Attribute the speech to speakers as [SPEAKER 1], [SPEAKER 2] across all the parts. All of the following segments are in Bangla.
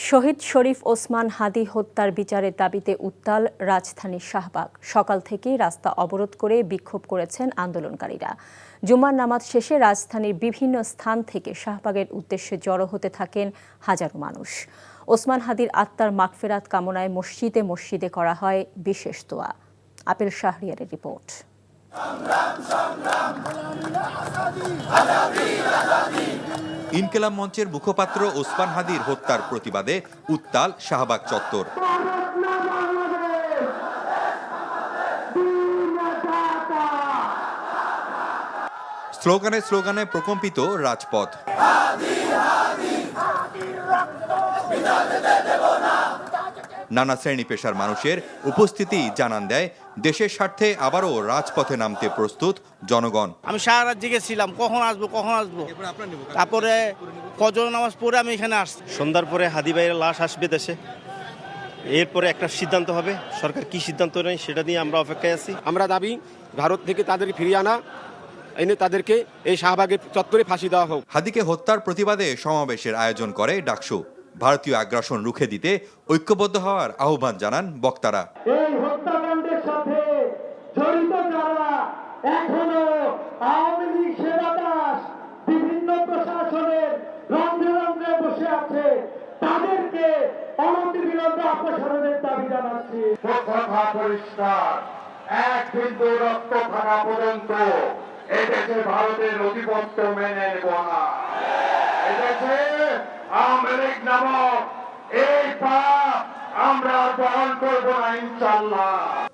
[SPEAKER 1] শহীদ শরীফ ওসমান হাদী হত্যার বিচারের দাবিতে উত্তাল রাজধানীর শাহবাগ। সকাল থেকেই রাস্তা অবরোধ করে বিক্ষোভ করেছেন আন্দোলনকারীরা। জুমার নামাজ শেষে রাজধানীর বিভিন্ন স্থান থেকে শাহবাগের উদ্দেশ্যে জড়ো হতে থাকেন হাজারো মানুষ। ওসমান হাদীর আত্মার মাগফিরাত কামনায় মসজিদে মসজিদে করা হয় বিশেষ দোয়া। Apple শাহরিয়ারের report.
[SPEAKER 2] ইনকিলাব মঞ্চের মুখপাত্র ওসমান হাদীর হত্যার প্রতিবাদে উত্তাল শাহবাগ চত্বর। স্লোগানে স্লোগানে প্রকম্পিত রাজপথ। নানা শ্রেণী পেশার মানুষের উপস্থিতি জানান দেয় দেশের স্বার্থে আবারও রাজপথে নামতে প্রস্তুত জনগণ।
[SPEAKER 3] আমি সারা রাত জেগেছিলাম, কখন আসবো। তারপরে ফজর নামাজ পড়ে আমি এখানে আসছি।
[SPEAKER 4] সন্ধ্যার পরে হাদী ভাইয়ের লাশ আসবে দেশে, এরপরে একটা সিদ্ধান্ত হবে। সরকার কি সিদ্ধান্ত নেয় সেটা নিয়ে আমরা অপেক্ষায় আছি।
[SPEAKER 5] আমরা দাবি ভারত থেকে তাদেরকে ফিরিয়ে আনা, এনে তাদেরকে এই শাহবাগের চত্বরে ফাঁসি দেওয়া হোক।
[SPEAKER 2] হাদীকে হত্যার প্রতিবাদে সমাবেশের আয়োজন করে ডাকসু। ভারতীয় আগ্রাসন রুখে দিতে ঐক্যবদ্ধ হওয়ার আহ্বান জানান বক্তারা।
[SPEAKER 6] এই হত্যাকাণ্ডের সাথে জড়িত যারা এখনো আওয়ামী লীগ সেবাদাস বিভিন্ন প্রশাসনের রন্ধ্রে রন্ধ্রে বসে আছে, তাদেরকে অনতিবিলম্বে অপসারণের দাবি জানাচ্ছি।
[SPEAKER 7] কথা পরিষ্কার, এক বিন্দু রক্ত থাকা পর্যন্ত এদেশে ভারতের আধিপত্য মেনে নেব না। এদেশে আওয়ামী লীগ নামক এই পাপ আমরা বহন করব না ইনশাআল্লাহ।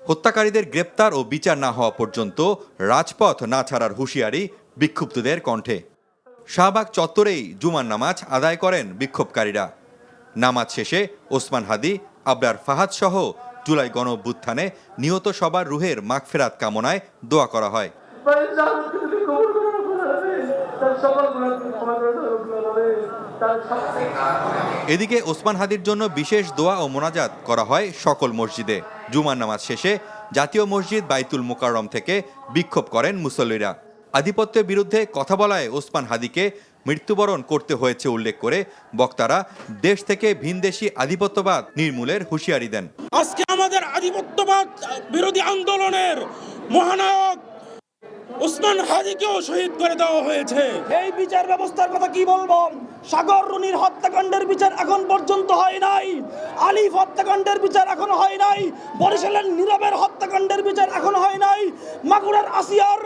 [SPEAKER 2] হত্যাকারীদের গ্রেপ্তার ও বিচার না হওয়া পর্যন্ত রাজপথ না ছাড়ার হুঁশিয়ারি বিক্ষুব্ধদের কণ্ঠে। শাহবাগ চত্বরেই জুমার নামাজ আদায় করেন বিক্ষোভকারীরা। নামাজ শেষে ওসমান হাদী, আবরার ফাহাদ সহ জুলাই গণঅভ্যুত্থানে নিহত সবার রুহের মাগফিরাত কামনায় দোয়া করা হয়। এদিকে ওসমান হাদীর জন্য বিশেষ দোয়া ও মোনাজাত করা হয় সকল মসজিদে। জুমার নামাজ শেষে জাতীয় মসজিদ বাইতুল মোকাররম থেকে বিক্ষোভ করেন মুসল্লিরা। আধিপত্যের বিরুদ্ধে কথা বলায় ওসমান হাদীকে মৃত্যুবরণ করতে হয়েছে উল্লেখ করে বক্তারা দেশ থেকে ভিনদেশি আধিপত্যবাদ নির্মূলের হুঁশিয়ারি দেন।
[SPEAKER 8] আজকে আমাদের আধিপত্যবাদ বিরোধী আন্দোলনের মহানায়ক ওসমান হাদীকেও শহীদ করে দেওয়া হয়েছে।
[SPEAKER 9] এই বিচার ব্যবস্থার কথা কি বলবো? সাগর রুনির হত্যাকাণ্ডের বিচার এখন পর্যন্ত হয় নাই, আলিফ হত্যাকাণ্ডের বিচার এখনো হয় নাই, বরিশালের নীরবের হত্যাকাণ্ডের বিচার এখনো হয় নাই, মাগুরার আসিয়ার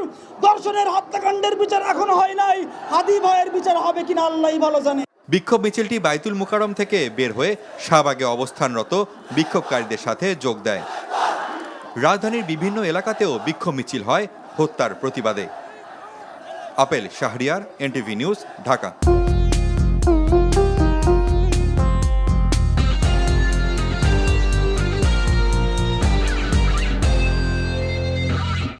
[SPEAKER 9] দর্শনের হত্যাকাণ্ডের বিচার এখনো হয় নাই। হাদী ভাইয়ের বিচার হবে কিনা আল্লাহই ভালো জানে।
[SPEAKER 2] বিক্ষোভ মিছিলটি বাইতুল মোকাররম থেকে বের হয়ে শাহবাগে অবস্থানরত বিক্ষোভকারীদের সাথে যোগ দেয়। রাজধানীর বিভিন্ন এলাকাতেও বিক্ষোভ মিছিল হয় হত্যার প্রতিবাদে। Apple Shahriar, NTV news, Dhaka.